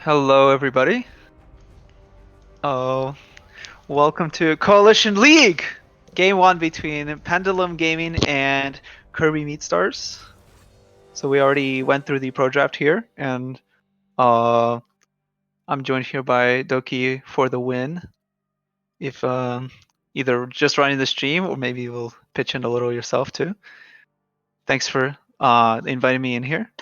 Hello, everybody. Oh, welcome to Coalition League, Game 1 between Pendulum Gaming and Kirby Meat Stars. So we already went through the pro draft here, and I'm joined here by Doki for the win. If either just running the stream or maybe you'll pitch in a little yourself too. Thanks for inviting me in here.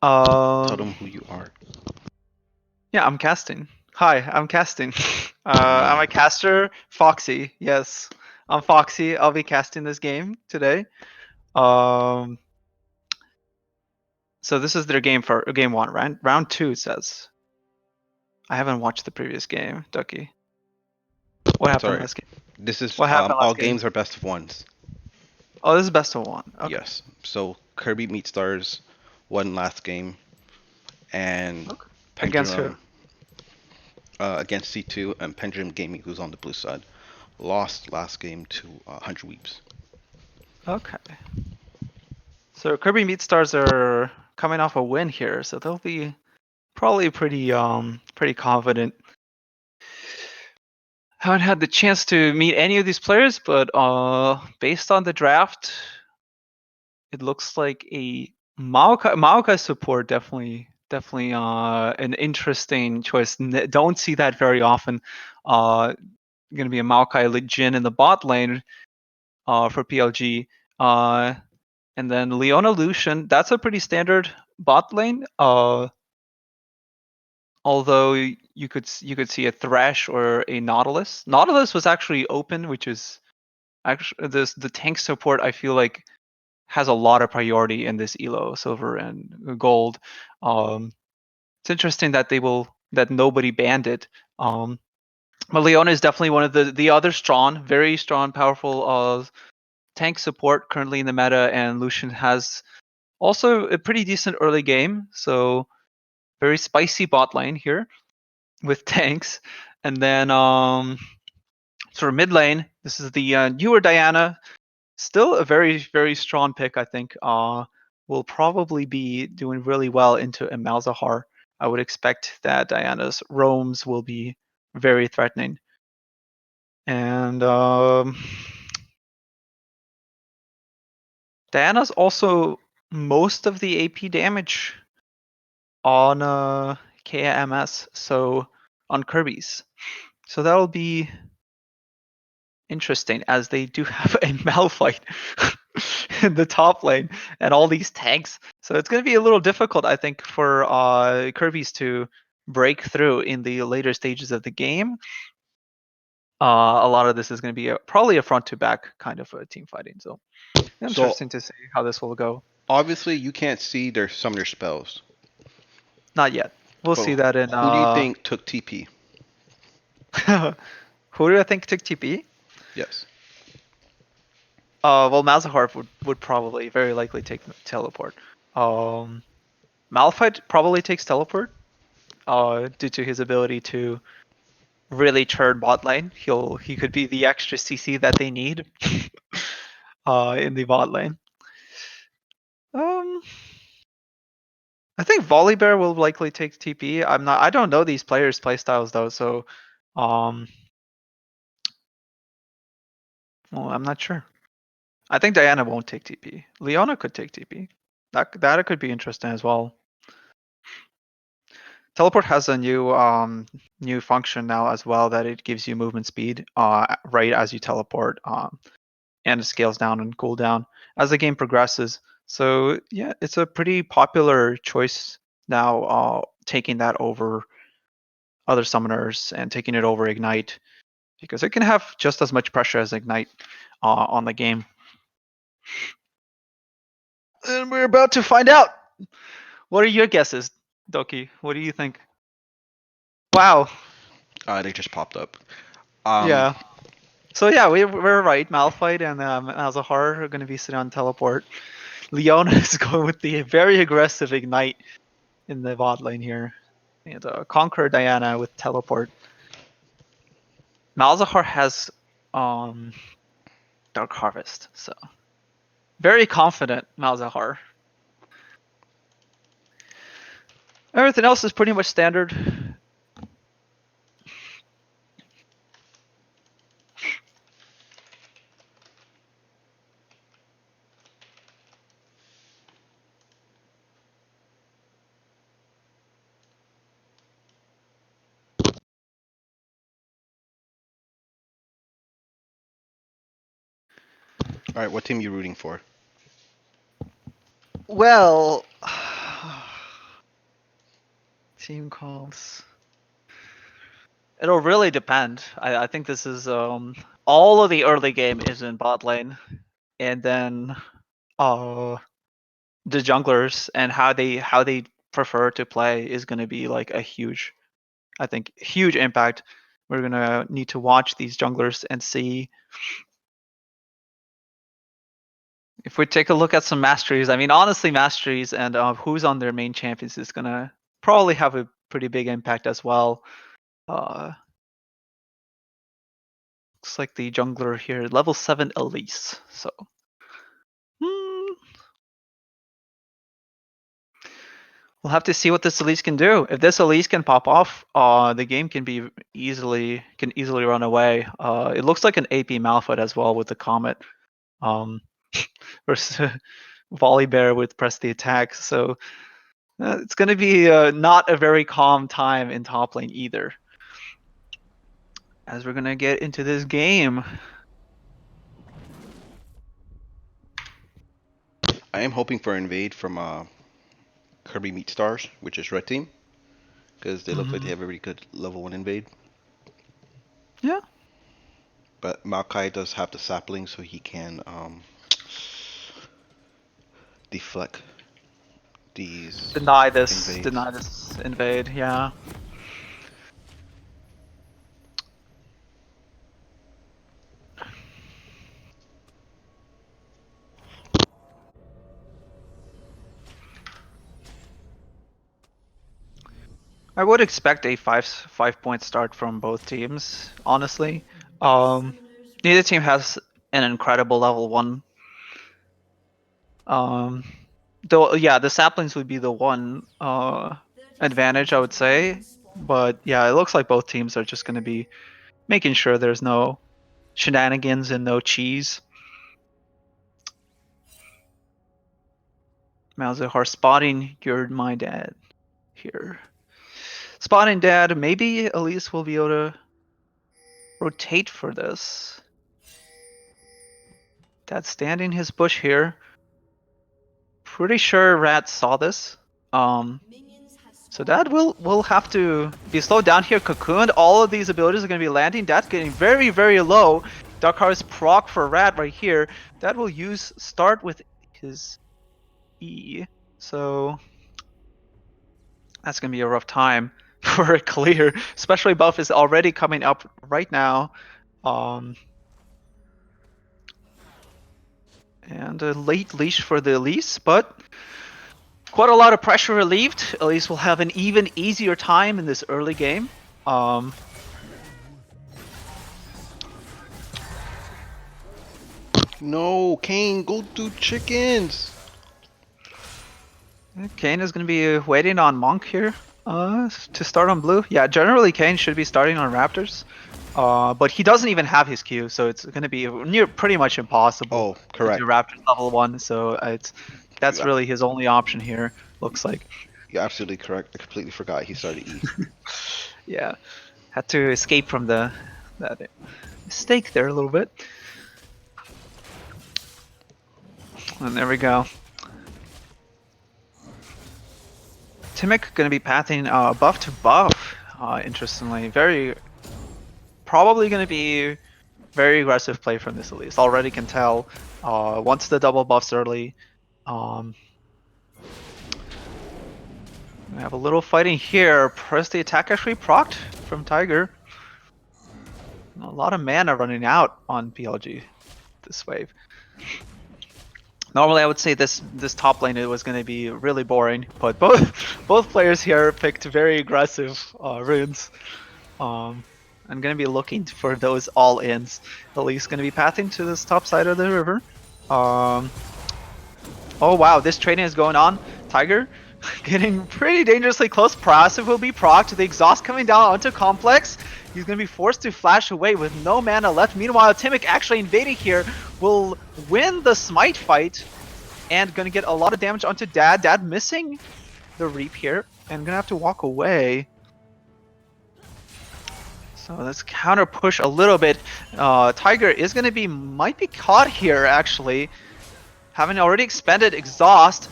Tell them who you are. Yeah, I'm casting. Hi, I'm casting. I'm a caster, Foxy. Yes, I'm Foxy. I'll be casting this game today. So this is their game for game one, right? Round two, it says. I haven't watched the previous game, Ducky. What happened Sorry. last game? This is What happened all last game? games are best of ones. Oh, this is best of one. Okay. Yes. So Kirby Meat Stars won last game, and Okay. Against who? Pendulum against C2 and Pendulum Gaming, who's on the blue side, lost last game to 100 Weeps. Okay. So Kirby Meat Stars are coming off a win here, so they'll be probably pretty confident. Haven't had the chance to meet any of these players, but based on the draft, it looks like a Maokai support definitely an interesting choice. Don't see that very often. Going to be a Maokai Jin in the bot lane for PLG, and then Leona Lucian. That's a pretty standard bot lane. Although you could see a Thresh or a Nautilus. Nautilus was actually open, which is actually the tank support. I feel like has a lot of priority in this elo, silver and gold. It's interesting that that nobody banned it. But Leona is definitely one of the other strong, very strong, powerful tank support currently in the meta, and Lucian has also a pretty decent early game. So very spicy bot lane here with tanks, and then sort of mid lane. This is the newer Diana. Still a very strong pick, I think. Will probably be doing really well into a Malzahar. I would expect that Diana's roams will be very threatening. And Diana's also most of the AP damage on KMS, so on Kirby's. So that'll be interesting, as they do have a Malphite in the top lane and all these tanks. So it's going to be a little difficult, I think, for Kirby's to break through in the later stages of the game. A lot of this is going to be probably a front to back kind of a team fighting. So So interesting to see how this will go. obviously you can't see some of their spells, Not yet. We'll but see that in. who do you think took TP? Who do I think took TP? Yes. Well, Malzahar would probably very likely take teleport. Malphite probably takes teleport. Due to his ability to really turn bot lane. He could be the extra CC that they need in the bot lane. Um, I think Volibear will likely take TP. I don't know these players' playstyles though, so well, I'm not sure. I think Diana won't take TP. Leona could take TP. That could be interesting as well. Teleport has a new function now as well, that it gives you movement speed right as you teleport, and it scales down and cooldown as the game progresses. So yeah, it's a pretty popular choice now, taking that over other summoners and taking it over Ignite, because it can have just as much pressure as Ignite on the game. And we're about to find out. What are your guesses, Doki? What do you think? Wow. They just popped up. Yeah. So yeah, we're right. Malphite and Azahar are going to be sitting on teleport. Leona is going with the very aggressive Ignite in the bot lane here. And Conquer Diana with teleport. Malzahar has Dark Harvest, so very confident Malzahar. Everything else is pretty much standard. All right, what team are you rooting for? Well, team calls. It'll really depend. I think this is all of the early game is in bot lane, and then uh the junglers and how they prefer to play is going to be like a huge, I think, huge impact. We're gonna need to watch these junglers and see if we take a look at some masteries. I mean, honestly, masteries and who's on their main champions is gonna probably have a pretty big impact as well. Looks like the jungler here, level 7 Elise. So, hmm, we'll have to see what this Elise can do. If this Elise can pop off, the game can easily run away. It looks like an AP Malphite as well with the Comet. Versus Volibear with press the attack. So it's going to be not a very calm time in top lane either. As we're going to get into this game. I am hoping for invade from Kirby Meet Stars, which is red team, because they look like they have a really good level 1 invade. Yeah. But Maokai does have the sapling, so he can deflect these Deny this invade, yeah. I would expect a five point start from both teams, honestly. Neither team has an incredible level 1. Though yeah, the saplings would be the one advantage, I would say. But yeah, it looks like both teams are just going to be making sure there's no shenanigans and no cheese. Malzahar spotting your my dad here. Spotting dad, maybe Elise will be able to rotate for this. Dad's standing his bush here. Pretty sure Rat saw this. So Dad will have to be slowed down here. Cocooned. All of these abilities are going to be landing. Dad's getting very, very low. Darkhar's proc for Rat right here. Dad will start with his E. So that's going to be a rough time for a clear. Especially buff is already coming up right now. And a late leash for the Elise, but quite a lot of pressure relieved. Elise will have an even easier time in this early game. No, Kane, go do chickens. Kane is going to be waiting on Monk here to start on blue. Yeah, generally Kane should be starting on Raptors. But he doesn't even have his Q, so it's going to be pretty much impossible to do Raptors level 1. So that's really his only option here, looks like. You're absolutely correct. I completely forgot he started E. Yeah, had to escape from that mistake there a little bit. And there we go. Timic going to be pathing buff to buff, interestingly. Probably going to be very aggressive play from this Elise. Already can tell. Once the double buffs early. We have a little fighting here. Press the attack actually procced from Tiger. A lot of mana running out on PLG this wave. Normally I would say this top lane was going to be really boring, but both players here picked very aggressive runes. I'm going to be looking for those all-ins. Elise going to be pathing to this top side of the river. Oh wow, this trading is going on. Tiger Getting pretty dangerously close. Passive will be procced. The exhaust coming down onto Complex. He's going to be forced to flash away with no mana left. Meanwhile, Timic actually invading here will win the smite fight and going to get a lot of damage onto Dad. Dad missing the Reap here and going to have to walk away. So let's counter push a little bit. Tiger is going to be, might be caught here actually. Having already expended exhaust,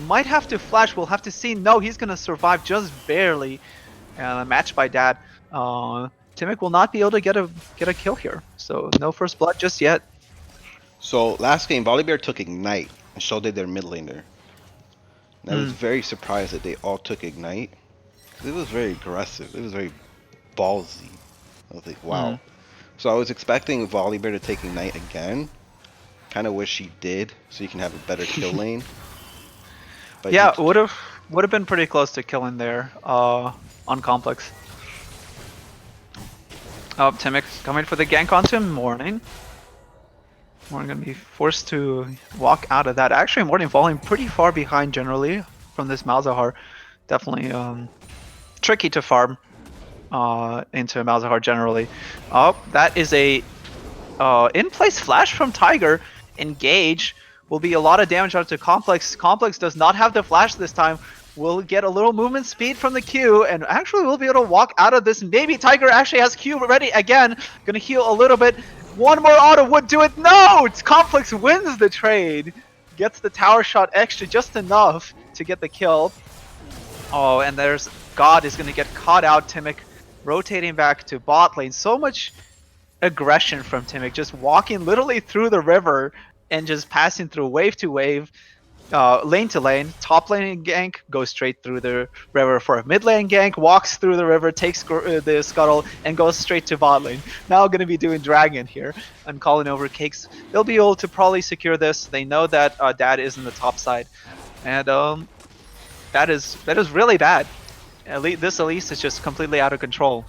might have to flash. We'll have to see. No, he's gonna survive just barely. Matched by Dad. Timic will not be able to get a kill here. So no first blood just yet. So last game, Volibear took Ignite, and so did their mid laner. And I was very surprised that they all took Ignite. It was very aggressive. It was very ballsy. I was like, wow. So I was expecting Volibear to take Ignite again. Kind of wish he did, so you can have a better kill lane. But yeah, would have been pretty close to killing there on Complex. Oh, Timic coming for the gank onto Morning. Morning gonna be forced to walk out of that. Actually, Morning falling pretty far behind generally from this Malzahar. Definitely tricky to farm into Malzahar generally. Oh, that is a in-place flash from Tiger. Engage will be a lot of damage onto Complex. Complex does not have the flash this time. Will get a little movement speed from the Q and actually will be able to walk out of this. Maybe Tiger actually has Q ready again. Gonna heal a little bit. One more auto would do it. No! Complex wins the trade. Gets the tower shot extra just enough to get the kill. Oh, and there's God is gonna get caught out. Timic rotating back to bot lane. So much aggression from Timic, just walking literally through the river and just passing through wave to wave, lane to lane. Top lane gank goes straight through the river for a mid lane gank, walks through the river, takes the scuttle, and goes straight to bot lane. Now going to be doing dragon here and calling over cakes. They'll be able to probably secure this. They know that Dad is in the top side, and that is really bad. This Elise is just completely out of control.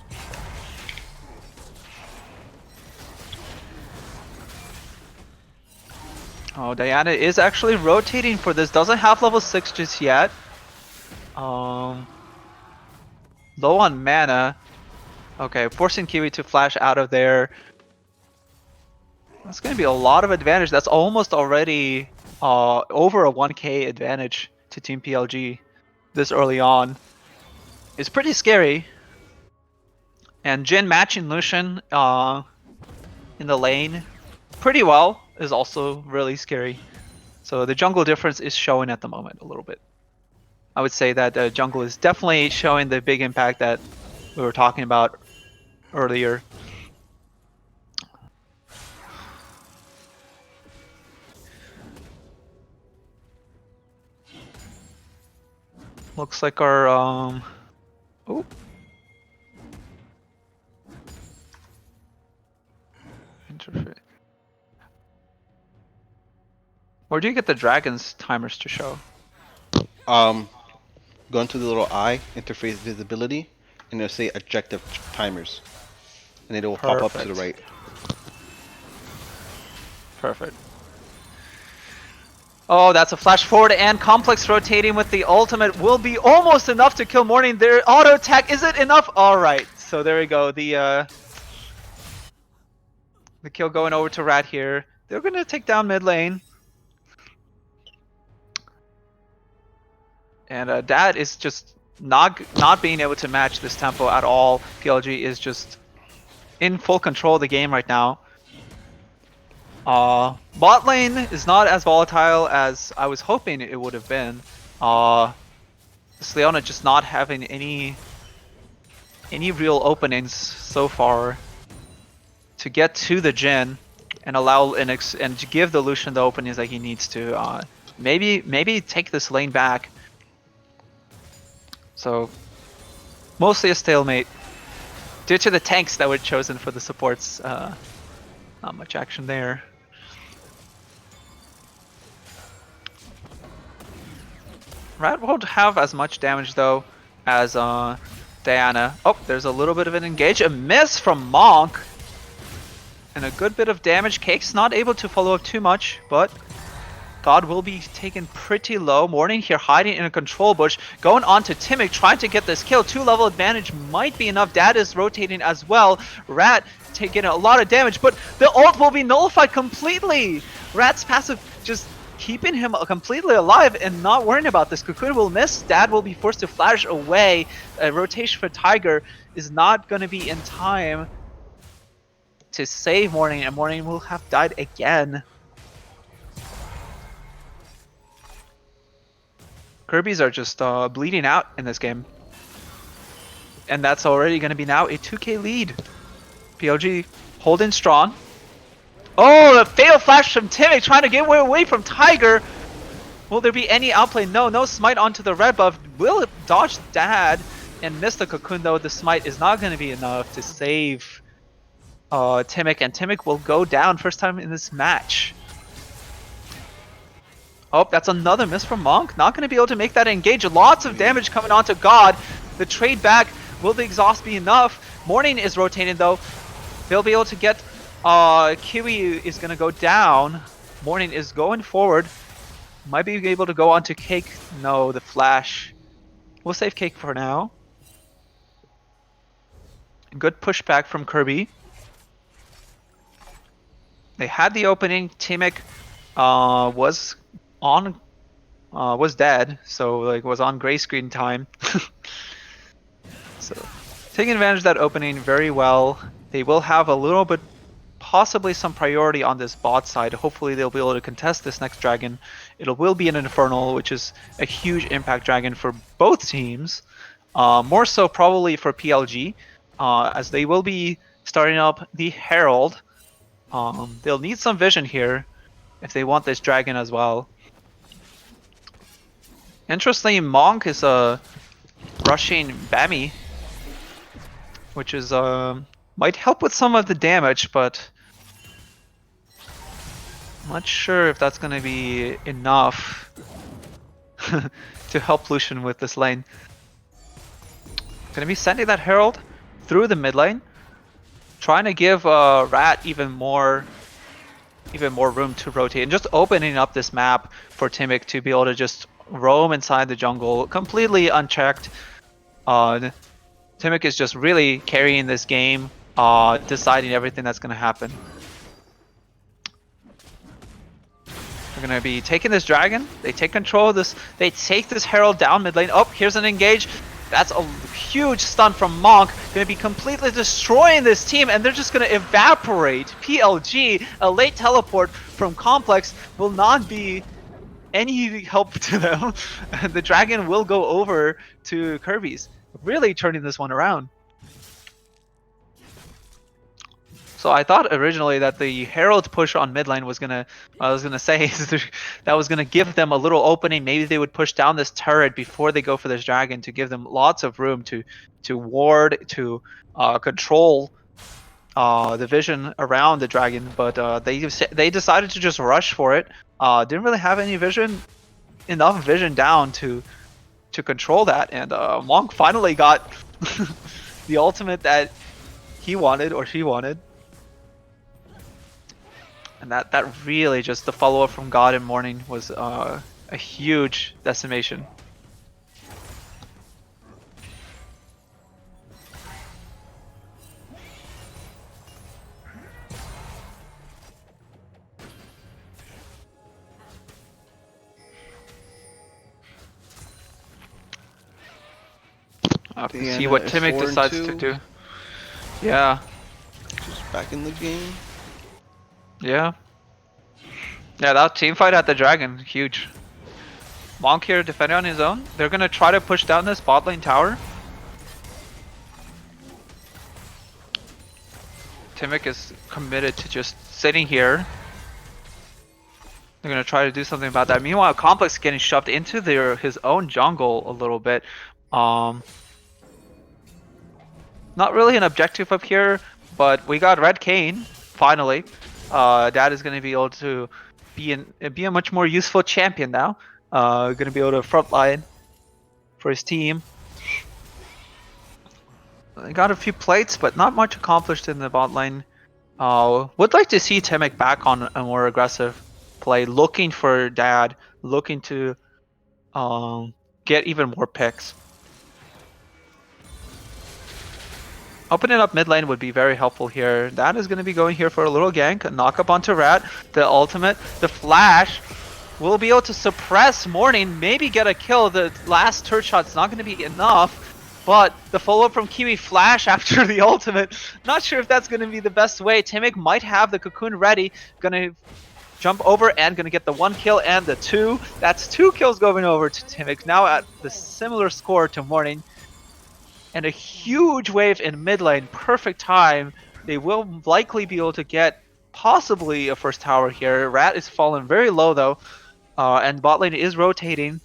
Oh, Diana is actually rotating for this. Doesn't have level 6 just yet. Low on mana. Okay, forcing Kiwi to flash out of there. That's going to be a lot of advantage. That's almost already over a 1k advantage to Team PLG this early on. It's pretty scary. And Jin matching Lucian in the lane pretty well is also really scary. So the jungle difference is showing at the moment a little bit. I would say that the jungle is definitely showing the big impact that we were talking about earlier. Looks like our oh. Interface. Where do you get the dragon's timers to show? Go into the little eye, interface visibility, and it'll say objective timers. And it will pop up to the right. Perfect. Oh, that's a flash forward, and Complex rotating with the ultimate will be almost enough to kill Morning. Their auto attack, is it enough? Alright, so there we go. The kill going over to Rat here. They're gonna take down mid lane. And Dad is just not being able to match this tempo at all. PLG is just in full control of the game right now. Bot lane is not as volatile as I was hoping it would have been. This Leona just not having any real openings so far to get to the Jhin and allow and to give the Lucian the openings that he needs to. Maybe take this lane back. So mostly a stalemate due to the tanks that were chosen for the supports. Not much action there. Rat won't have as much damage though as Diana. Oh, there's a little bit of an engage. A miss from Monk. And a good bit of damage. Cake's not able to follow up too much, but God will be taken pretty low. Morning here hiding in a control bush. Going on to Timic, trying to get this kill. 2-level advantage might be enough. Dad is rotating as well. Rat taking a lot of damage, but the ult will be nullified completely. Rat's passive just keeping him completely alive and not worrying about this. Cocoon will miss. Dad will be forced to flash away. A rotation for Tiger is not going to be in time to save Morning, and Morning will have died again. Kirby's are just bleeding out in this game. And that's already going to be now a 2k lead. PLG holding strong. Oh, a fatal flash from Timic trying to get away from Tiger. Will there be any outplay? No, no smite onto the red buff. Will it dodge Dad and miss the Cocoon though? The smite is not going to be enough to save Timic, and Timic will go down first time in this match. Oh, that's another miss from Monk. Not going to be able to make that engage. Lots of damage coming onto God. The trade back. Will the exhaust be enough? Morning is rotating though. They'll be able to get... Kiwi is going to go down. Morning is going forward. Might be able to go on to Cake. No, the flash. We'll save Cake for now. Good pushback from Kirby. They had the opening. Timic was dead, so like was on gray screen time. So taking advantage of that opening very well. They will have a little bit, possibly some priority on this bot side. Hopefully they'll be able to contest this next dragon. It will be an Infernal, which is a huge impact dragon for both teams. More so probably for PLG, as they will be starting up the Herald. They'll need some vision here if they want this dragon as well. Interestingly, Monk is rushing Bammy, which is might help with some of the damage, but I'm not sure if that's going to be enough to help Lucian with this lane. Going to be sending that Herald through the mid lane, trying to give Rat even more room to rotate, and just opening up this map for Timic to be able to just roam inside the jungle completely unchecked. Timic is just really carrying this game, deciding everything that's going to happen. They're going to be taking this dragon. They take control of this. They take this Herald down mid lane. Oh, here's an engage. That's a huge stun from Monk. Going to be completely destroying this team, and they're just going to evaporate. PLG, a late teleport from Complex will not be any help to them. The dragon will go over to Kirby's, really turning this one around. So I thought originally that the Herald push on mid lane was gonna, I was gonna say that was gonna give them a little opening. Maybe they would push down this turret before they go for this dragon to give them lots of room to ward, to control the vision around the dragon. But they decided to just rush for it. Didn't really have any vision, enough vision down to control that, and Monk finally got the ultimate that he wanted, or she wanted. And that really just, the follow-up from God and Morning was a huge decimation. See what Timic decides to do. Yeah. Just back in the game. Yeah. Yeah, that team fight at the dragon, huge. Monk here defending on his own. They're gonna try to push down this bot lane tower. Timic is committed to just sitting here. They're gonna try to do something about that. Meanwhile, Complex getting shoved into his own jungle a little bit. Not really an objective up here, but we got Red Cane finally. Dad is going to be able to be a much more useful champion now. Going to be able to frontline for his team. They got a few plates, but not much accomplished in the bot lane. Would like to see Timic back on a more aggressive play, looking for Dad, looking to get even more picks. Opening up mid lane would be very helpful here. That is going to be going here for a little gank, a knock up onto Rat, the ultimate, the flash. Will be able to suppress Morning, maybe get a kill. The last turret shot's not going to be enough, but the follow-up from Kiwi flash after the ultimate, not sure if that's going to be the best way. Timic might have the cocoon ready, going to jump over and going to get the 1 kill and the 2. That's 2 kills going over to Timic, now at the similar score to Morning. And a huge wave in mid lane, perfect time. They will likely be able to get possibly a first tower here. Rat is fallen very low though. And bot lane is rotating.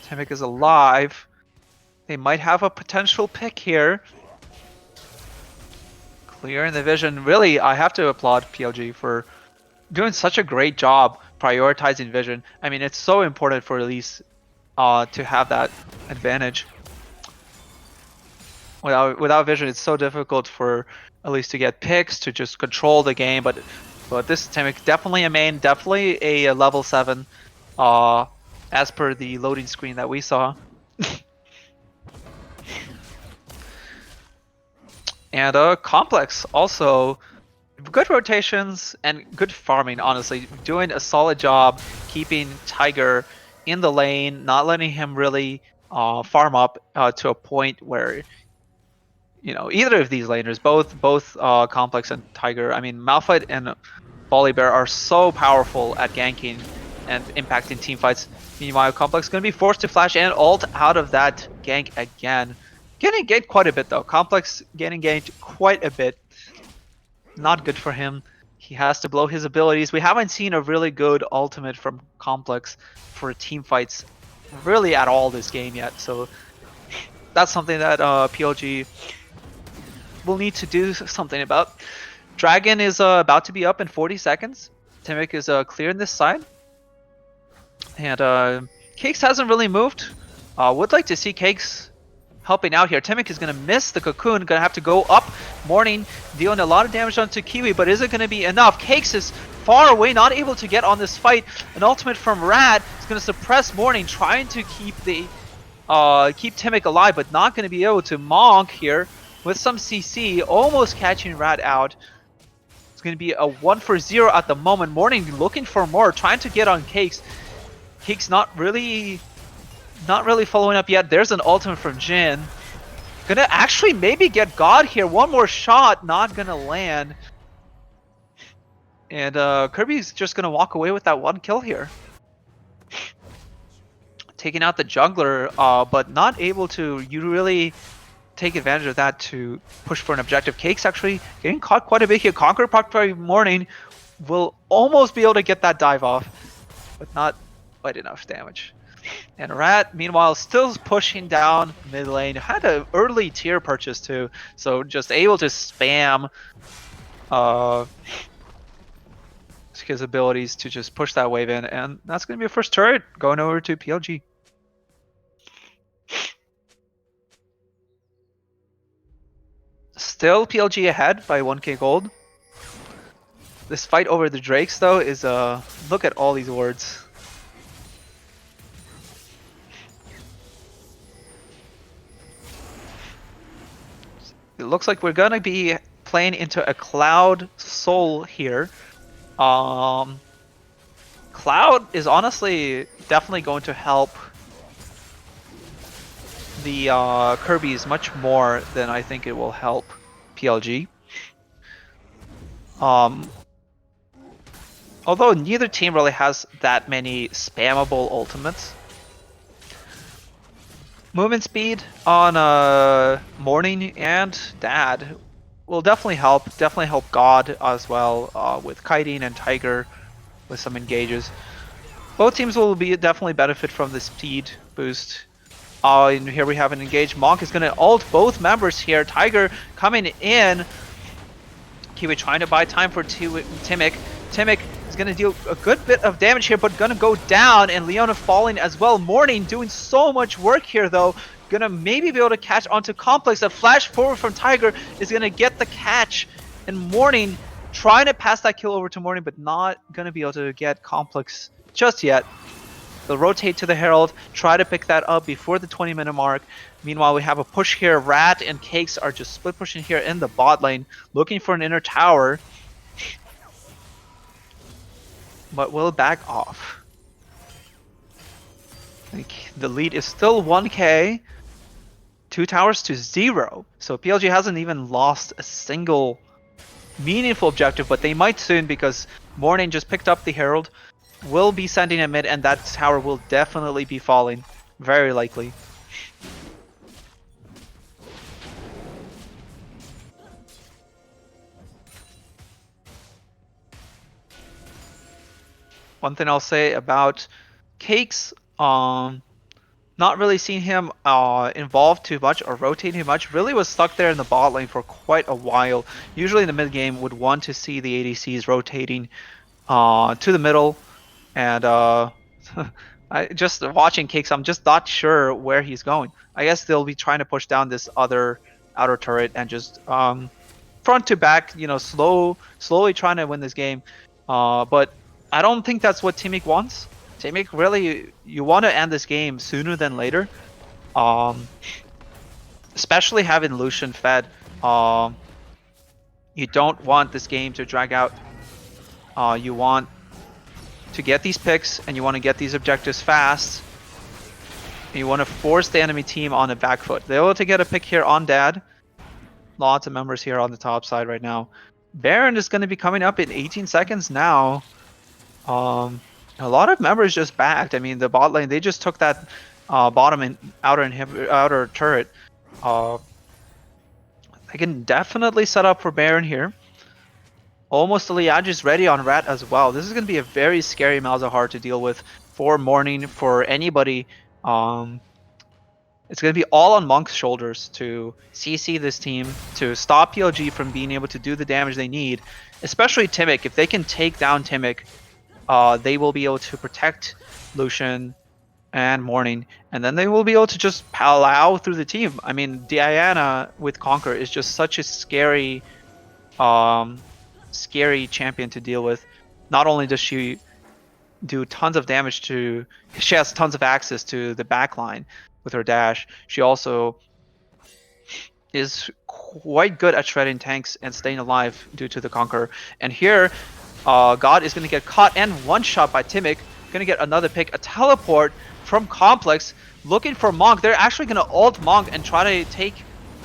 Timic is alive. They might have a potential pick here. Clearing the vision. Really, I have to applaud PLG for doing such a great job prioritizing vision. I mean, it's so important for Elise to have that advantage. Without vision, it's so difficult for Elise to get picks, to just control the game, but this Timic, definitely a main, definitely a level 7, as per the loading screen that we saw. And Complex also, good rotations and good farming, honestly. Doing a solid job keeping Tiger in the lane, not letting him really farm up to a point where, you know, either of these laners, both Complex and Tiger, I mean, Malphite and Volibear are so powerful at ganking and impacting team fights. Meanwhile, Complex is going to be forced to flash and ult out of that gank again. Getting ganked quite a bit though. Complex getting ganked quite a bit. Not good for him. He has to blow his abilities. We haven't seen a really good ultimate from Complex for team fights really at all this game yet. So that's something that PLG will need to do something about. Dragon is about to be up in 40 seconds. Timic is clearing this side. And Cakes hasn't really moved. Would like to see Cakes helping out here. Timic is going to miss the cocoon, going to have to go up. Morning dealing a lot of damage onto Kiwi, but is it going to be enough? Cakes is far away, not able to get on this fight. An ultimate from Rad is going to suppress Morning, trying to keep the keep Timic alive, but not going to be able to. Monk here with some CC, almost catching Rad out. It's going to be a 1-for-0 at the moment. Morning looking for more, trying to get on Cakes. Cakes not really following up yet. There's an ultimate from Jin. Gonna actually maybe get God here. One more shot, not gonna land. And Kirby's just gonna walk away with that 1 kill here. Taking out the jungler, but not able to really take advantage of that to push for an objective. Cakes actually getting caught quite a bit here. Conquer Puck by Morning will almost be able to get that dive off, but not quite enough damage. And Rat, meanwhile, still pushing down mid lane. Had an early tier purchase too, so just able to spam his abilities to just push that wave in, and that's going to be a first turret going over to PLG. Still PLG ahead by 1k gold. This fight over the Drakes though is look at all these wards. It looks like we're gonna be playing into a Cloud Soul here. Cloud is honestly definitely going to help the Kirby's much more than I think it will help PLG. Although neither team really has that many spammable ultimates. Movement speed on Morning and Dad will definitely help. Definitely help God as well with kiting and Tiger with some engages. Both teams will be definitely benefit from the speed boost. And here we have an engage. Monk is going to ult both members here. Tiger coming in. Kiwi trying to buy time for Timic. Timic is going to deal a good bit of damage here, but going to go down, and Leona falling as well. Morning doing so much work here though. Going to maybe be able to catch onto Complex. A flash forward from Tiger is going to get the catch, and Morning trying to pass that kill over to Morning, but not gonna be able to get Complex just yet. They'll rotate to the Herald, try to pick that up before the 20-minute mark. Meanwhile, we have a push here. Rat and Cakes are just split pushing here in the bot lane, looking for an inner tower. But will back off. The lead is still 1k. 2 towers to 0. So PLG hasn't even lost a single meaningful objective, but they might soon because Morning just picked up the Herald, will be sending a mid, and that tower will definitely be falling. Very likely. One thing I'll say about Cakes, not really seeing him involved too much or rotate too much. Really was stuck there in the bot lane for quite a while. Usually in the mid game would want to see the ADCs rotating to the middle, and I just watching Cakes, I'm just not sure where he's going. I guess they'll be trying to push down this other outer turret and just front to back, you know, slowly trying to win this game. But I don't think that's what Teamic wants. Teamic really, you want to end this game sooner than later. Especially having Lucian fed. You don't want this game to drag out. You want to get these picks and you want to get these objectives fast. And you want to force the enemy team on a back foot. They're able to get a pick here on Dad. Lots of members here on the top side right now. Baron is going to be coming up in 18 seconds now. A lot of members just backed. I mean, the bot lane, they just took that bottom and outer turret. They can definitely set up for Baron here. Almost the Liage is ready on Rat as well. This is going to be a very scary Malzahar to deal with for Morning, for anybody. It's going to be all on Monk's shoulders to CC this team, to stop PLG from being able to do the damage they need. Especially Teamic. If they can take down Teamic, they will be able to protect Lucian and Morning, and then they will be able to just plow through the team. I mean, Diana with Conquer is just such a scary champion to deal with. Not only does she do tons of damage to, she has tons of access to the backline with her dash, she also is quite good at shredding tanks and staying alive due to the Conquer. And here, God is going to get caught and one shot by Teamic. Going to get another pick, a teleport from Complex, looking for Monk. They're actually going to ult Monk and try to take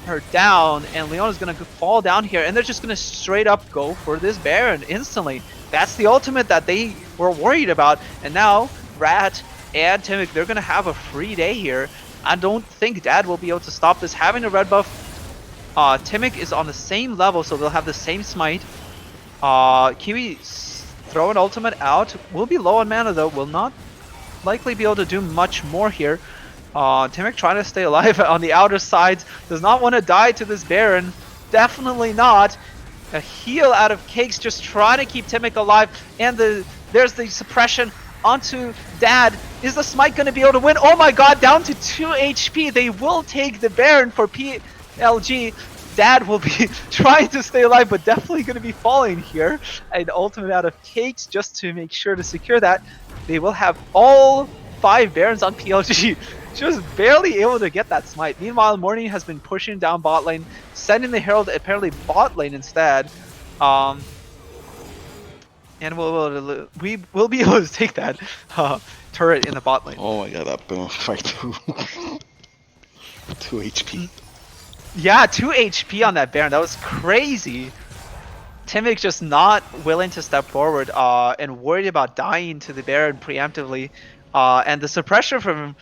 her down, and Leon is going to fall down here, and they're just going to straight up go for this Baron instantly. That's the ultimate that they were worried about, and now Rat and Teamic, they're going to have a free day here. I don't think Dad will be able to stop this. Having a red buff, Teamic is on the same level, so they'll have the same smite. Kiwi throw an ultimate out. Will be low on mana though. Will not likely be able to do much more here. Teamic trying to stay alive on the outer sides. Does not want to die to this Baron. Definitely not. A heal out of Cakes, just trying to keep Teamic alive. And there's the suppression onto Dad. Is the smite going to be able to win? Oh my god, down to 2 HP. They will take the Baron for PLG. Dad will be trying to stay alive, but definitely going to be falling here. An ultimate out of Cakes just to make sure to secure that. They will have all 5 Barons on PLG. Just barely able to get that smite. Meanwhile, Morning has been pushing down bot lane, sending the Herald apparently bot lane instead. And we will be able to take that turret in the bot lane. Oh my god, that boom fight 2 HP. Yeah, 2 HP on that Baron. That was crazy. Teamic just not willing to step forward and worried about dying to the Baron preemptively. And the suppression from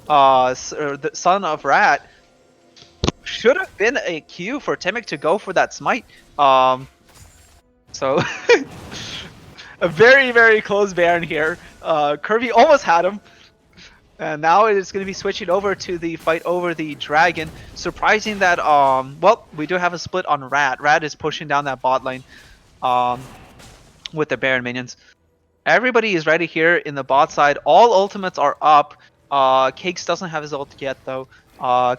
the Son of Rat should have been a cue for Teamic to go for that smite. So a very, very close Baron here. Kirby almost had him. And now it's going to be switching over to the fight over the Dragon. Surprising that, well, we do have a split on Rat. Rat is pushing down that bot lane with the Baron minions. Everybody is ready here in the bot side. All ultimates are up. Cakes doesn't have his ult yet, though.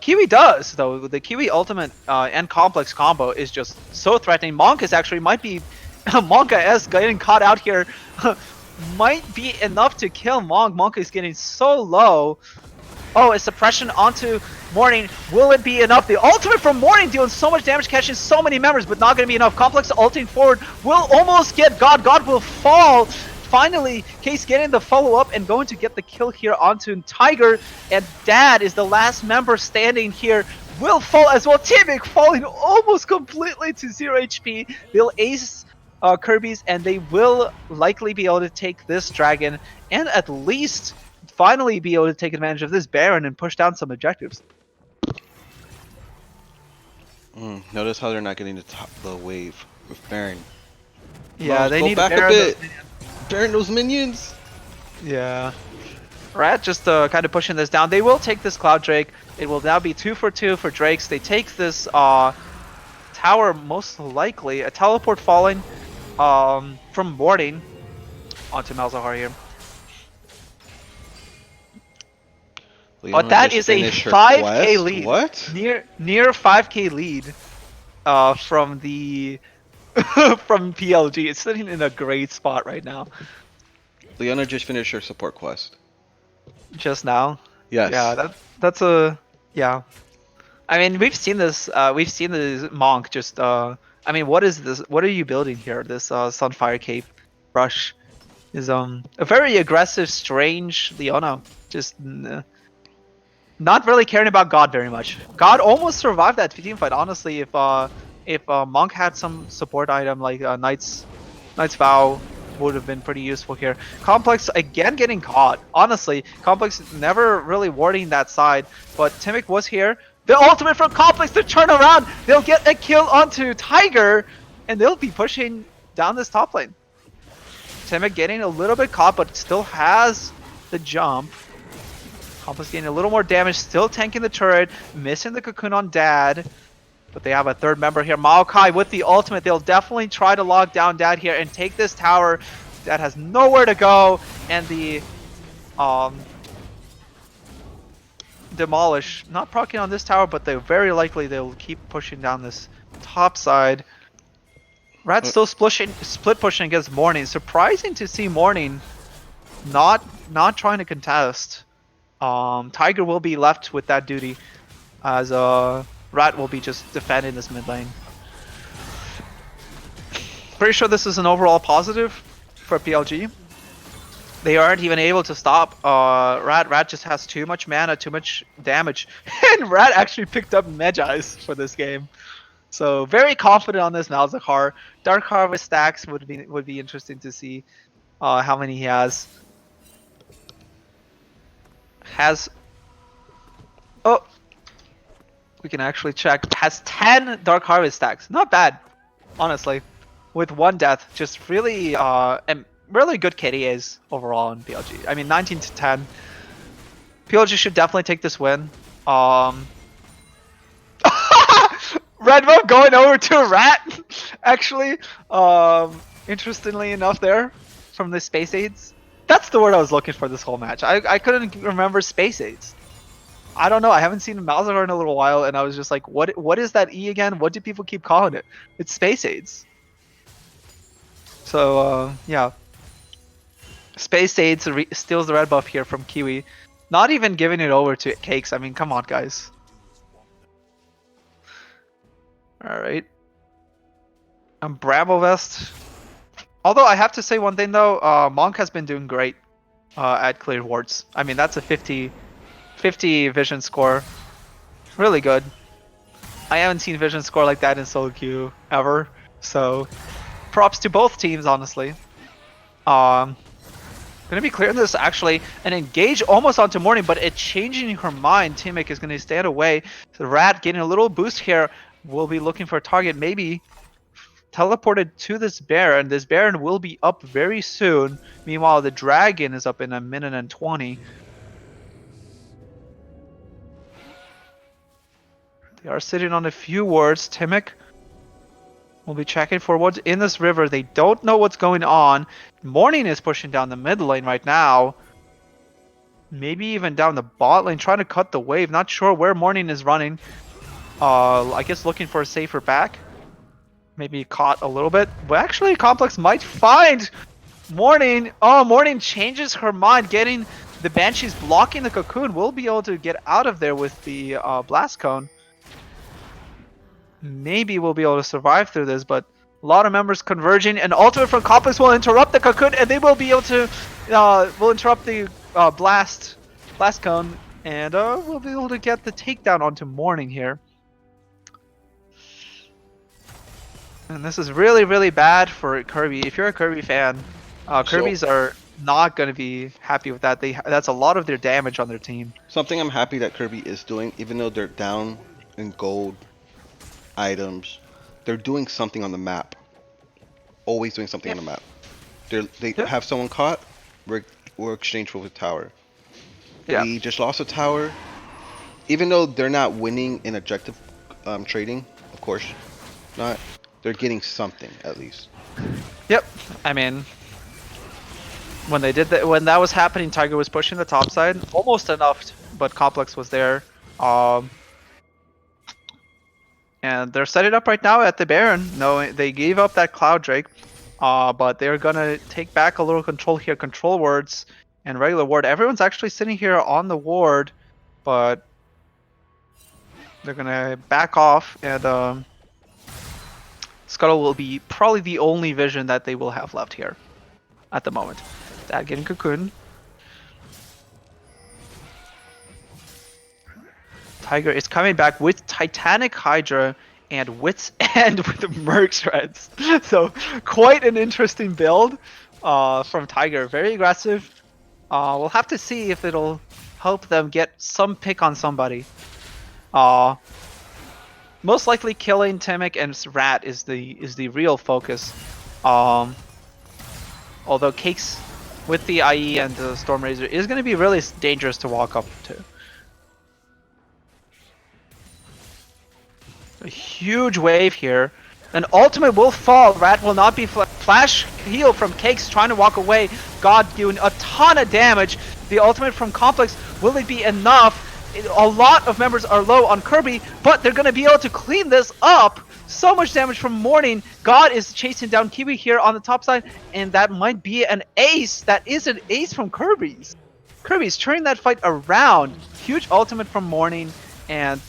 Kiwi does, though. The Kiwi ultimate and Complex combo is just so threatening. Monk is actually might be Monka S getting caught out here might be enough to kill Monk. Monk is getting so low. Oh, a suppression onto Morning. Will it be enough? The ultimate from Morning dealing so much damage, catching so many members, but not going to be enough. Complex ulting forward will almost get God. God will fall. Finally, Case getting the follow-up and going to get the kill here onto Tiger. And Dad is the last member standing here. Will fall as well. Timmic falling almost completely to 0 HP. They'll ace Kirby's, and they will likely be able to take this dragon and at least finally be able to take advantage of this Baron and push down some objectives. Notice how they're not getting the wave with Baron. Yeah, they go need back Baron a bit. Baron those minions. Yeah. Rat just kind of pushing this down. They will take this Cloud Drake. It will now be 2 for 2 for Drakes. They take this tower most likely. A teleport falling from Morning onto Malzahar here. But that is a 5k lead. What? Near 5k lead from the from PLG. It's sitting in a great spot right now. Leona just finished her support quest. Just now? Yes. Yeah, that's a yeah. I mean, we've seen this Monk just I mean, what is this? What are you building here? This Sunfire Cape Rush is a very aggressive, strange Leona. Just not really caring about God very much. God almost survived that team fight. Honestly, if Monk had some support item like Knight's Vow would have been pretty useful here. Complex again getting caught. Honestly, Complex never really warding that side, but Timmic was here. The ultimate from Complex to turn around. They'll get a kill onto Tiger, and they'll be pushing down this top lane. Timmic getting a little bit caught, but still has the jump. Complex getting a little more damage, still tanking the turret, missing the cocoon on Dad. But they have a third member here. Maokai with the ultimate. They'll definitely try to lock down Dad here and take this tower. Dad has nowhere to go. And the Demolish. Not proccing on this tower, but they're very likely they'll keep pushing down this top side. Rat's still split pushing against Morning. Surprising to see Morning not trying to contest. Tiger will be left with that duty as Rat will be just defending this mid lane. Pretty sure this is an overall positive for PLG. They aren't even able to stop Rat. Rat just has too much mana, too much damage. And Rat actually picked up Medjais for this game. So very confident on this Malzahar. Dark Harvest stacks would be interesting to see how many he has. Oh, we can actually check. Has 10 Dark Harvest stacks. Not bad, honestly. With 1 death, just really and really good KDAs overall in PLG. I mean, 19 to 10. PLG should definitely take this win. Red Buff going over to a Rat, actually. Interestingly enough there, from the Space Aids. That's the word I was looking for this whole match. I couldn't remember Space Aids. I don't know, I haven't seen Malzahar in a little while, and I was just like, what is that E again? What do people keep calling it? It's Space Aids. So, yeah. Space Aids steals the red buff here from Kiwi. Not even giving it over to Cakes. I mean, come on, guys. Alright. Bramble Vest. Although I have to say one thing though, Monk has been doing great at clear wards. I mean, that's a 50 vision score. Really good. I haven't seen vision score like that in solo queue ever. So props to both teams, honestly. Gonna be clearing this actually and engage almost onto Morning, but it changing her mind. Timmic is gonna stand away. The Rat getting a little boost here. Will be looking for a target, maybe teleported to this Baron. This Baron will be up very soon. Meanwhile, the Dragon is up in a minute and 20. They are sitting on a few wards. Timmic will be checking for what's in this river. They don't know what's going on. Morning is pushing down the mid lane right now. Maybe even down the bot lane, trying to cut the wave. Not sure where Morning is running. I guess looking for a safer back. maybe caught a little bit. But actually, Complex might find Morning. Oh, Morning changes her mind, getting the Banshees blocking the Cocoon. Will be able to get out of there with the Blast Cone. Maybe we'll be able to survive through this, but a lot of members converging, and Ultimate from Complex will interrupt the Cocoon, and they will be able to will interrupt the Blast Cone, and we'll be able to get the takedown onto Morning here. And this is really, really bad for Kirby. If you're a Kirby fan, Kirby's are not going to be happy with that. That's a lot of their damage on their team. Something I'm happy that Kirby is doing, even though they're down in gold items, they're doing something on the map. Always doing something on the map. They have someone caught, we're exchanged with a tower. We just lost a tower. Even though they're not winning in objective trading, of course not, they're getting something at least. Yep. I mean, when they did that, when that was happening, Tiger was pushing the top side almost enough, but Complex was there. And they're setting up right now at the Baron. No, they gave up that Cloud Drake, but they're gonna take back a little control here. Control wards and regular ward. Everyone's actually sitting here on the ward, but they're gonna back off, and Scuttle will be probably the only vision that they will have left here at the moment. Dad getting Cocoon. Tiger is coming back with Titanic Hydra and Wits End with Merc Shreds. So quite an interesting build from Tiger. Very aggressive. We'll have to see if it'll help them get some pick on somebody. Most likely killing Timic and Rat is the real focus. Although Cakes with the IE and the Storm Razor is going to be really dangerous to walk up to. A huge wave here. An ultimate will fall. Rat will not be flash heal from Cakes trying to walk away. God doing a ton of damage. The ultimate from Complex, will it be enough? A lot of members are low on Kirby, but they're going to be able to clean this up. So much damage from Morning. God is chasing down Kiwi here on the top side, and that might be an ace. That is an ace from Kirby's. Kirby's turning that fight around. Huge ultimate from Morning, and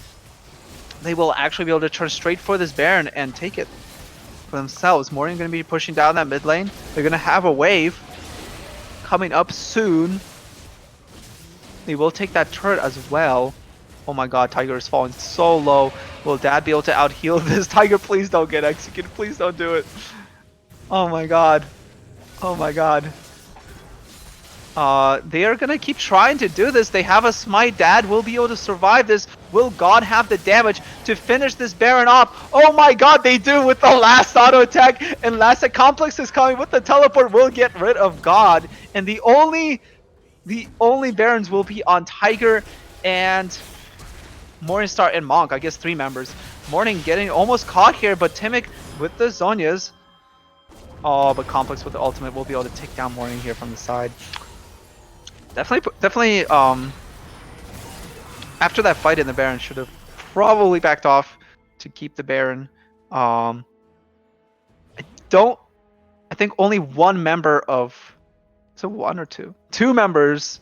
they will actually be able to turn straight for this Baron and take it for themselves. Morning going to be pushing down that mid lane. They're going to have a wave coming up soon. They will take that turret as well. Oh my god, Tiger is falling so low. Will Dad be able to out heal this? Tiger, please don't get executed. Please don't do it. Oh my god. Oh my god. They are gonna keep trying to do this. They have a smite. Dad will be able to survive this. Will God have the damage to finish this Baron off? Oh my god, they do with the last auto attack. And last Complex is coming with the teleport. Will get rid of God. And the only Barons will be on Tiger and Morningstar and Monk. I guess 3 members. Morning getting almost caught here, but Timic with the Zonias. Oh, but Complex with the ultimate will be able to take down Morning here from the side. Definitely, after that fight in the Baron, should have probably backed off to keep the Baron. I think only one member of, so 1 or 2? 2 members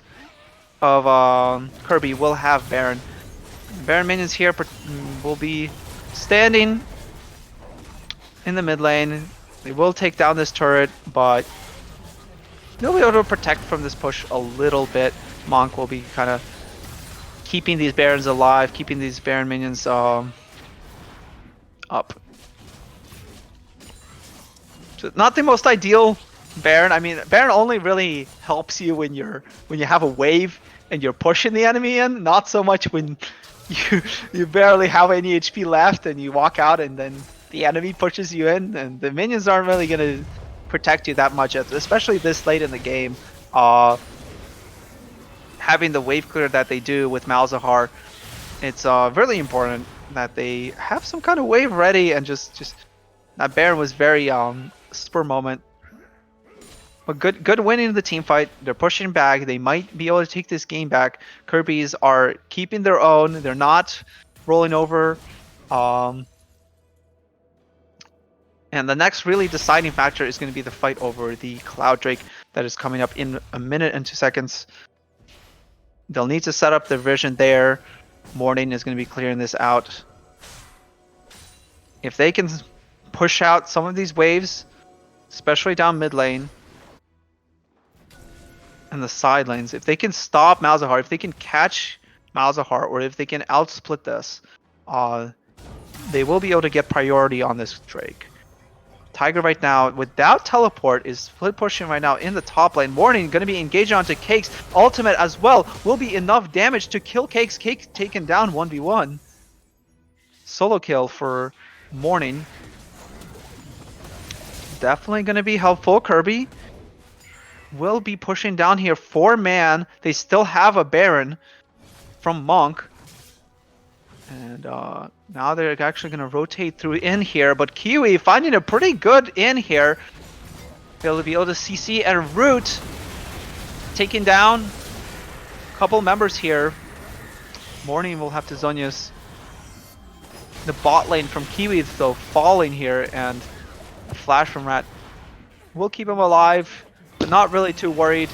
of Kirby will have Baron. Baron minions here will be standing in the mid lane. They will take down this turret, but they'll be able to protect from this push a little bit. Monk will be kind of keeping these Barons alive, keeping these Baron minions up. So not the most ideal Baron. I mean, Baron only really helps you when you have a wave and you're pushing the enemy in. Not so much when you barely have any HP left and you walk out and then the enemy pushes you in, and the minions aren't really gonna protect you that much, especially this late in the game. Having the wave clear that they do with Malzahar, it's really important that they have some kind of wave ready, and just that Baron was very spur moment. But good winning the team fight. They're pushing back. They might be able to take this game back. Kirby's are keeping their own. They're not rolling over. And the next really deciding factor is going to be the fight over the Cloud Drake that is coming up in a minute and 2 seconds. They'll need to set up their vision there. Morning is going to be clearing this out. If they can push out some of these waves, especially down mid lane and the side lanes, if they can stop Malzahar, if they can catch Malzahar, or if they can outsplit this, they will be able to get priority on this Drake. Tiger right now, without teleport, is split pushing right now in the top lane. Morning going to be engaging onto Cakes. Ultimate as well will be enough damage to kill Cakes. Cakes taken down 1v1. Solo kill for Morning. Definitely going to be helpful. Kirby will be pushing down here. 4-man. They still have a Baron from Monk. And now they're actually going to rotate through in here. But Kiwi finding a pretty good in here. They'll be able to CC and root. Taking down a couple members here. Morning will have to Zhonya's. The bot lane from Kiwi though falling here. And a flash from Rat will keep him alive. But not really too worried.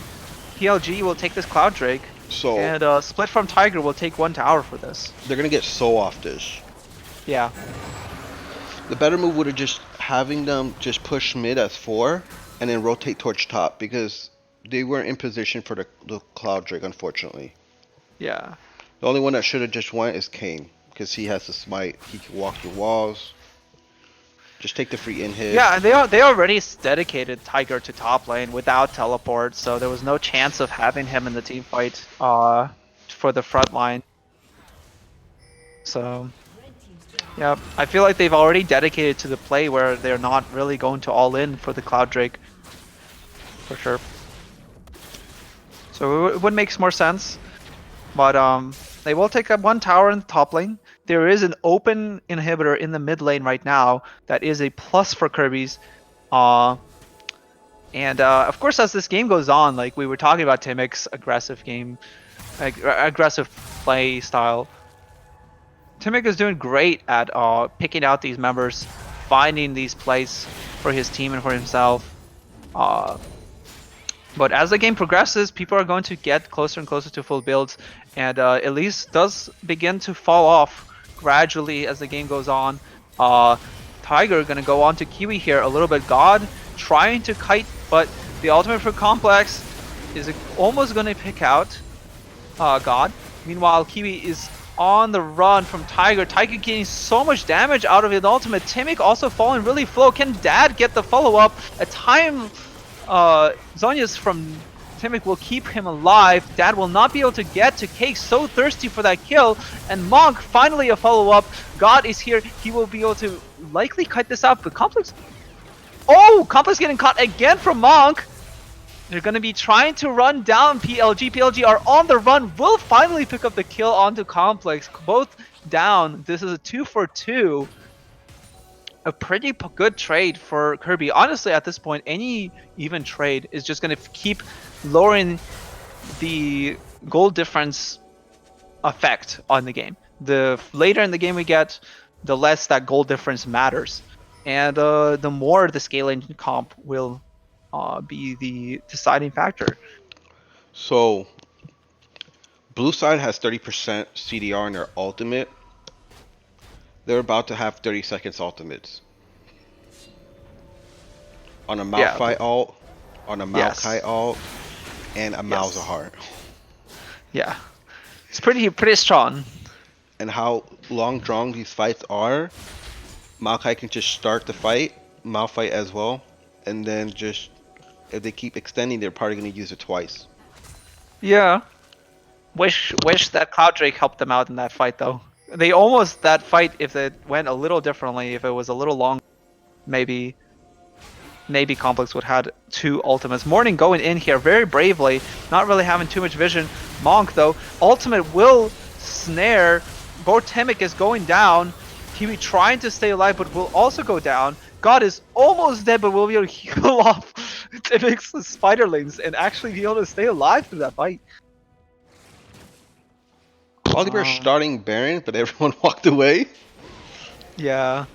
PLG will take this Cloud Drake. So And Split from Tiger will take 1 tower for this. they're gonna get so off this. Yeah. The better move would have just having them just push mid as 4 and then rotate towards top, because they weren't in position for the Cloud Drake, unfortunately. Yeah. The only one that should have just went is Kane, because he has the smite. He can walk through walls. Just take the free in hit. Yeah, and they already dedicated Tiger to top lane without teleport, so there was no chance of having him in the team fight for the front line. So yeah, I feel like they've already dedicated to the play where they're not really going to all in for the Cloud Drake. For sure. So it would make more sense. But they will take up 1 tower in the top lane. There is an open inhibitor in the mid lane right now that is a plus for Kirby's. Of course, as this game goes on, like we were talking about Timic's aggressive game, aggressive play style. Timic is doing great at picking out these members, finding these plays for his team and for himself. But as the game progresses, people are going to get closer and closer to full builds, and Elise does begin to fall off gradually as the game goes on. Tiger gonna go on to Kiwi here a little bit. God trying to kite, but the ultimate for Complex is almost gonna pick out God. Meanwhile, Kiwi is on the run from Tiger. Tiger getting so much damage out of his ultimate. Timic also falling really slow. Can Dad get the follow-up? A time Zhonya's from Timic will keep him alive. Dad will not be able to get to Cake, so thirsty for that kill. And Monk, finally a follow-up. God is here. He will be able to likely cut this out, but Complex... Oh! Complex getting caught again from Monk. They're going to be trying to run down PLG. PLG are on the run. Will finally pick up the kill onto Complex. Both down. This is a 2-for-2. A pretty good trade for Kirby. Honestly, at this point, any even trade is just going to keep lowering the goal difference effect on the game. The later in the game we get, the less that goal difference matters. And the more the scaling comp will be the deciding factor. So, blue side has 30% CDR in their ultimate. They're about to have 30 seconds ultimates. On a Malphite ult, on a Maokai ult, and a Malzahar. Yeah. It's pretty strong. And how long drawn these fights are, Maokai can just start the fight, Malphite as well, and then just, if they keep extending, they're probably going to use it twice. Yeah. Wish that Cloud Drake helped them out in that fight though. They almost, that fight, if it went a little differently, if it was a little long, maybe Complex would have had 2 ultimates. Morning going in here very bravely, not really having too much vision. Monk though, ultimate will snare. Timic is going down. Kiwi trying to stay alive, but will also go down. God is almost dead, but will be able to heal off Timic's spiderlings and actually be able to stay alive through that fight. Volibear starting Baron, but everyone walked away. Yeah.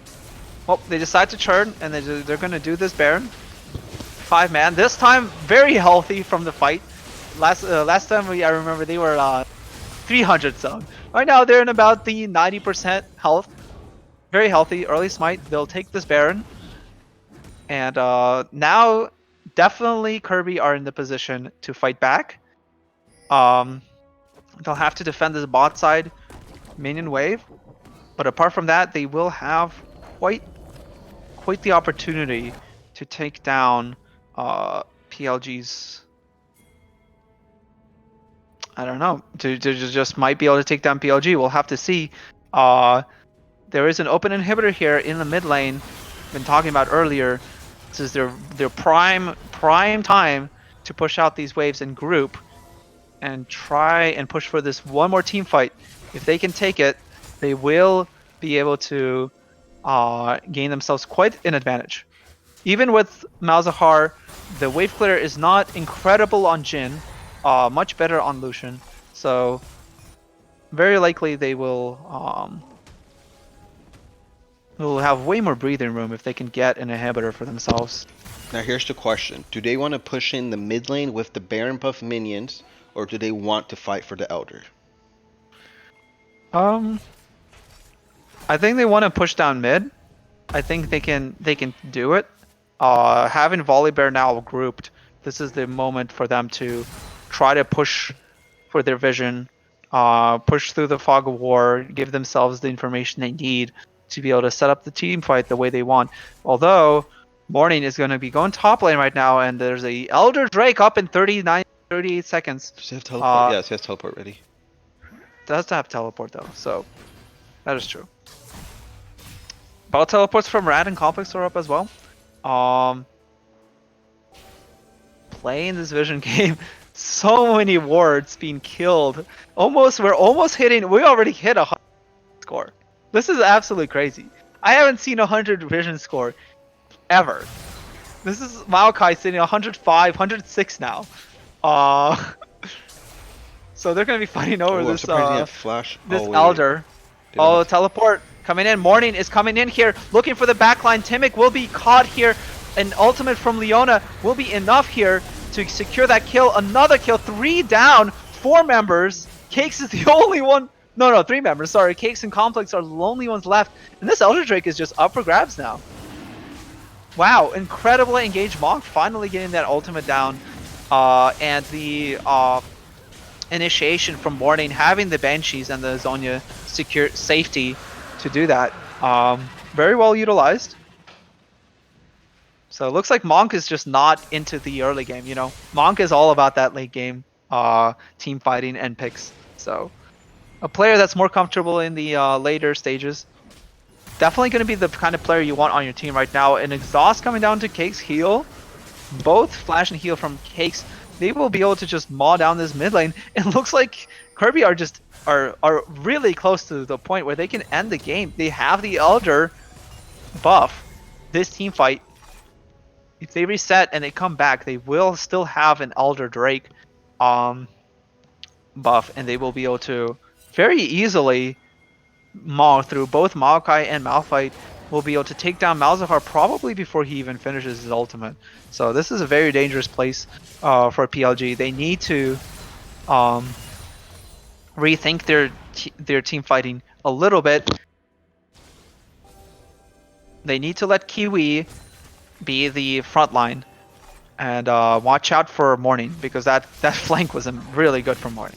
Well, they decide to churn, and they're gonna do this Baron. 5-man. This time, very healthy from the fight. Last time I remember they were 300 zone. Right now they're in about the 90% health. Very healthy. Early smite. They'll take this Baron. And now definitely Kirby are in the position to fight back. They'll have to defend this bot side minion wave. But apart from that, they will have quite the opportunity to take down PLG's. I don't know. To just might be able to take down PLG. We'll have to see. There is an open inhibitor here in the mid lane. Been talking about earlier. This is their prime time to push out these waves in group and try and push for this one more team fight. If they can take it, they will be able to gain themselves quite an advantage. Even with Malzahar, the wave clear is not incredible on Jhin, much better on Lucian. So very likely they will have way more breathing room if they can get an inhibitor for themselves. Now here's the question. Do they want to push in the mid lane with the Baron buff minions, or do they want to fight for the Elder? I think they want to push down mid. I think they can do it. Having Volibear now grouped, this is the moment for them to try to push for their vision, push through the fog of war, give themselves the information they need to be able to set up the team fight the way they want. Although Morning is going to be going top lane right now, and there's a Elder Drake up in 38 seconds. Does he have teleport? Yes, he has teleport ready. Does have teleport though, so that is true. Ball teleports from Rad and Complex are up as well. Playing this vision game, so many wards being killed. We're almost hitting. We already hit 100 score. This is absolutely crazy. I haven't seen 100 vision score ever. This is Maokai sitting 105, 106 now. So they're gonna be fighting over this flash. this Elder. Oh, teleport coming in. Morning is coming in here, looking for the backline. Timic will be caught here. An ultimate from Leona will be enough here to secure that kill. Another kill. 3 down. 4 members. Cakes is the only one. No, 3 members. Sorry, Cakes and Complex are the only ones left. And this Elder Drake is just up for grabs now. Wow, incredibly engaged Monk finally getting that ultimate down. And the initiation from Morning, having the Banshees and the Zhonya secure safety to do that. Very well utilized. So it looks like Monk is just not into the early game, you know. Monk is all about that late game team fighting and picks. So a player that's more comfortable in the later stages. Definitely going to be the kind of player you want on your team right now. An exhaust coming down to Cakes heal. Both flash and heal from Cakes. They will be able to just maul down this mid lane. It looks like Kirby are really close to the point where they can end the game. They have the Elder buff. This team fight, if they reset and they come back, they will still have an Elder Drake buff, and they will be able to very easily maul through both Maokai and Malphite. Will be able to take down Malzahar probably before he even finishes his ultimate. So this is a very dangerous place for PLG. They need to rethink their team fighting a little bit. They need to let Kiwi be the front line and watch out for Morning, because that flank was really good for Morning.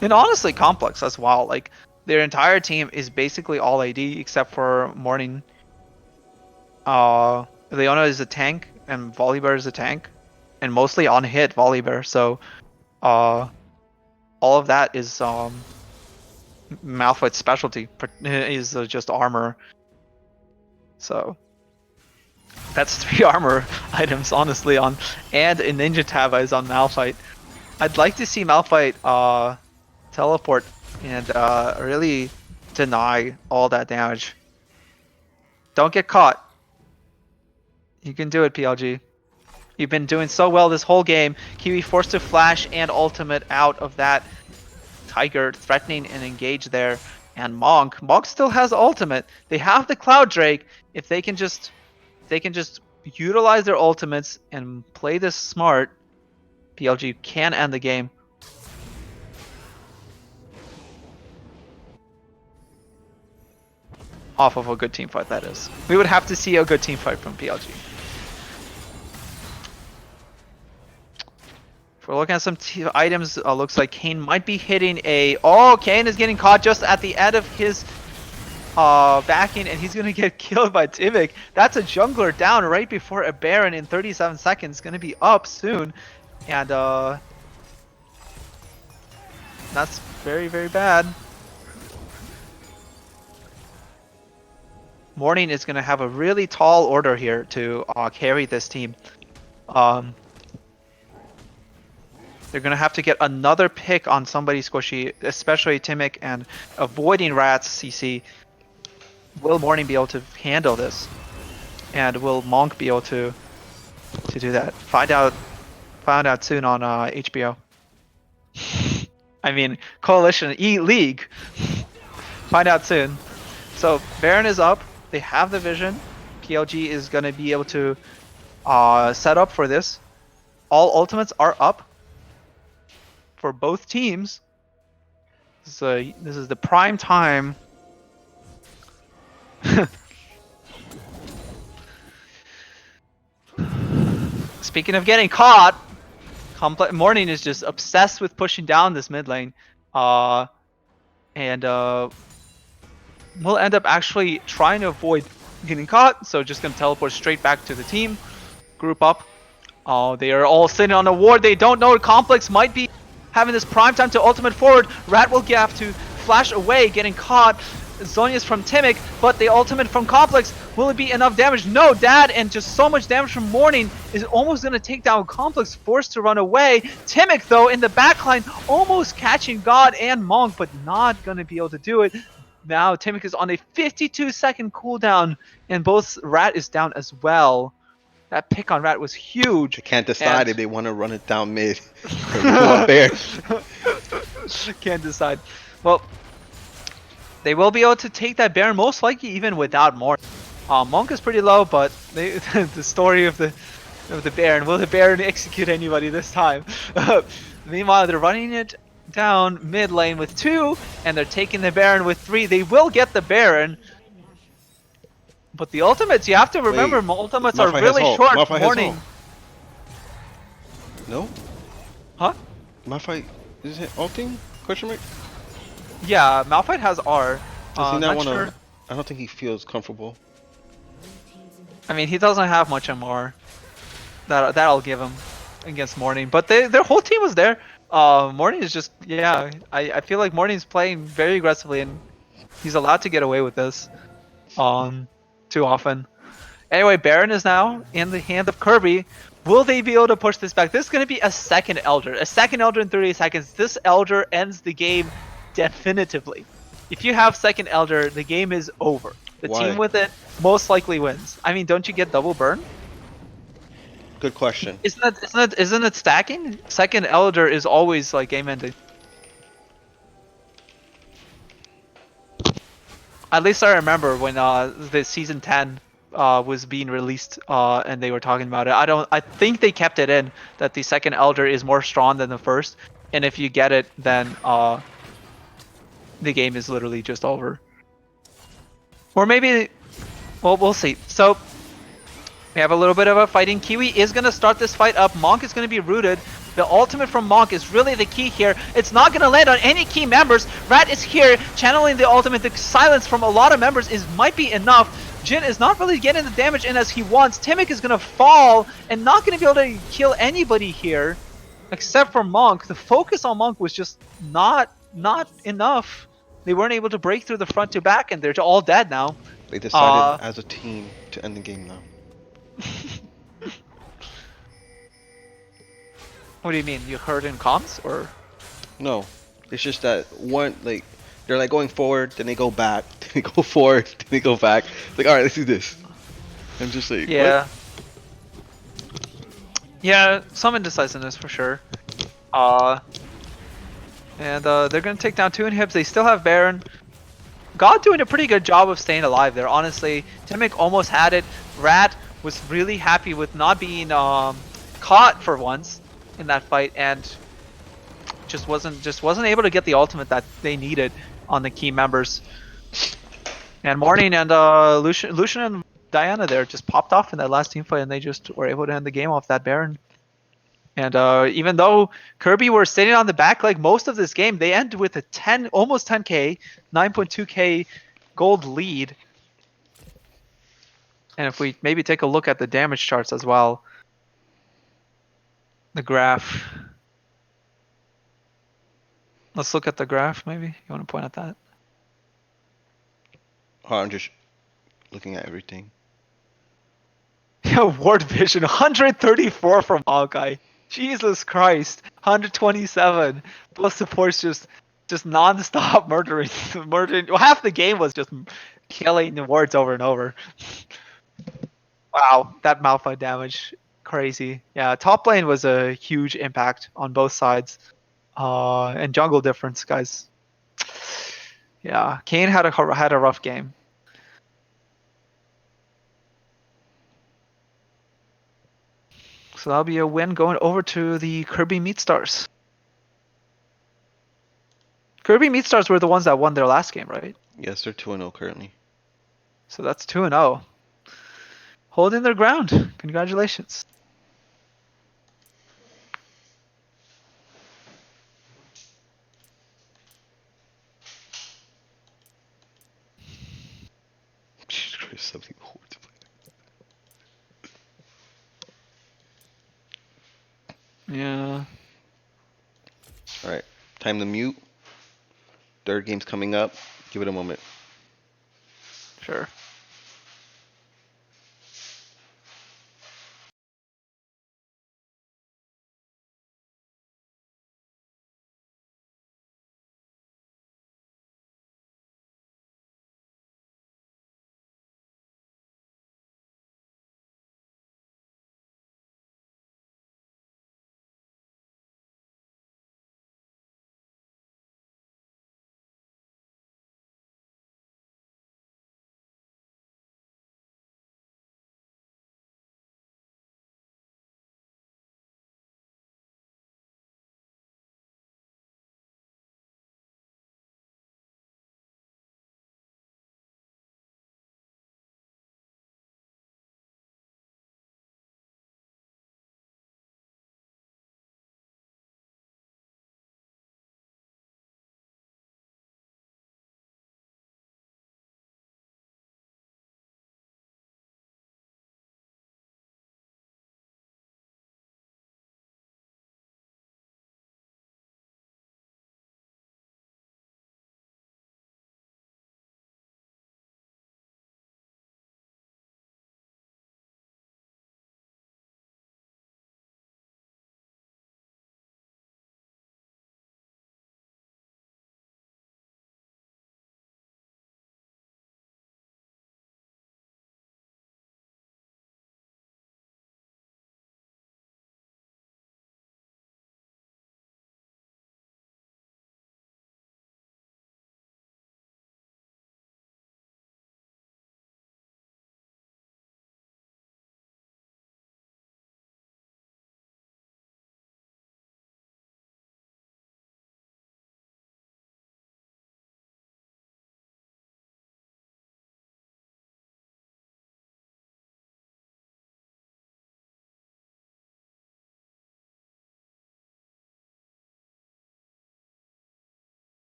And honestly, Complex as well. Like, their entire team is basically all AD except for Morning. Leona is a tank and Volibear is a tank, and mostly on hit Volibear. So all of that is Malphite's specialty, is just armor. So that's 3 armor items honestly on, and a Ninja Taba is on Malphite. I'd like to see Malphite teleport and really deny all that damage. Don't get caught. You can do it, PLG. You've been doing so well this whole game. Kiwi forced to flash and ultimate out of that Tiger, threatening and engage there. And Monk still has ultimate. They have the Cloud Drake. If they can just utilize their ultimates and play this smart, PLG can end the game. Off of a good team fight, that is. We would have to see a good team fight from PLG. If we're looking at some items, looks like Kane might be hitting a... Oh, Kane is getting caught just at the end of his backing, and he's going to get killed by Timik. That's a jungler down right before a Baron in 37 seconds. Going to be up soon. And that's very, very bad. Morning is going to have a really tall order here to carry this team. They're going to have to get another pick on somebody squishy, especially Timik, and avoiding Rat's CC. Will Morning be able to handle this? And will Monk be able to do that? Find out soon on HBO. I mean, Coalition E-League. Find out soon. So Baron is up. They have the vision. PLG is going to be able to set up for this. All ultimates are up for both teams. So this is the prime time. Speaking of getting caught, Morning is just obsessed with pushing down this mid lane. And we'll end up actually trying to avoid getting caught, so just gonna teleport straight back to the team. Group up. They are all sitting on a ward. They don't know Complex might be having this prime time to ultimate forward. Rat will have to flash away, getting caught. Zhonya's from Timik, but the ultimate from Complex, will it be enough damage? No, Dad, and just so much damage from Morning is almost going to take down Complex, forced to run away. Timik, though, in the backline, almost catching God and Monk, but not going to be able to do it. Now, Timik is on a 52-second cooldown, and both Rat is down as well. That pick on Rat was huge. They can't decide if they want to run it down mid or go up there. Can't decide. Well, they will be able to take that Baron most likely even without more. Monk is pretty low, but the story of the Baron. Will the Baron execute anybody this time? Meanwhile, they're running it down mid lane with 2, and they're taking the Baron with 3. They will get the Baron. But the ultimates, you have to remember, ultimates are really short. Morning. No? Huh? Malphite, is it ulting? Question mark? Yeah, Malphite has R. Does he not want to? Sure. I don't think he feels comfortable. I mean, he doesn't have much MR. That'll give him against Morning. But their whole team was there. Morning is just, yeah. I feel like Morning's playing very aggressively, and he's allowed to get away with this. Too often. Anyway, Baron is now in the hand of Kirby. Will they be able to push this back? This is going to be a second Elder. A second Elder in 30 seconds. This Elder ends the game definitively. If you have second Elder, the game is over. The team with it most likely wins. I mean, don't you get double burn? Good question. Isn't it stacking? Second Elder is always like game ending. At least I remember when the season 10 was being released and they were talking about it. I think they kept it in that the second Elder is more strong than the first, and if you get it, then the game is literally just over. Or maybe, well, we'll see. So we have a little bit of a fighting. Kiwi is going to start this fight up. Monk is going to be rooted. The ultimate from Monk is really the key here. It's not going to land on any key members. Rat is here channeling the ultimate. The silence from a lot of members might be enough. Jin is not really getting the damage in as he wants. Timik is going to fall and not going to be able to kill anybody here except for Monk. The focus on Monk was just not enough. They weren't able to break through the front to back, and they're all dead now. They decided as a team to end the game now. What do you mean? You heard in comms, or? No, it's just that one, like, they're like going forward, then they go back, then they go forward, then they go back. It's like, all right, let's do this. I'm just like, yeah, what? Yeah, some indecisiveness for sure. And they're gonna take down 2 inhibs. They still have Baron. God doing a pretty good job of staying alive there. Honestly, Timic almost had it. Rat was really happy with not being caught for once in that fight, and just wasn't able to get the ultimate that they needed on the key members. And Morning and Lucian and Diana there just popped off in that last team fight, and they just were able to end the game off that Baron. And even though Kirby were sitting on the back like most of this game, they end with a almost 10k, 9.2k gold lead. And if we maybe take a look at the damage charts as well, the graph. Let's look at the graph. Maybe you want to point at that. Oh, I'm just looking at everything. Ward Vision 134 from Hawkeye. Jesus Christ, 127. Plus supports just non-stop murdering. Well, half the game was just killing the wards over and over. Wow, that Malphite damage, crazy. Yeah, top lane was a huge impact on both sides. And jungle difference, guys. Yeah, Kane had a rough game. So that'll be a win going over to the Kirby Meat Stars. Kirby Meat Stars were the ones that won their last game, right? Yes, they're 2-0 currently. So that's 2-0. Holding their ground. Congratulations. Jesus Christ, something horrible. Yeah. Alright, time to mute. Third game's coming up. Give it a moment. Sure.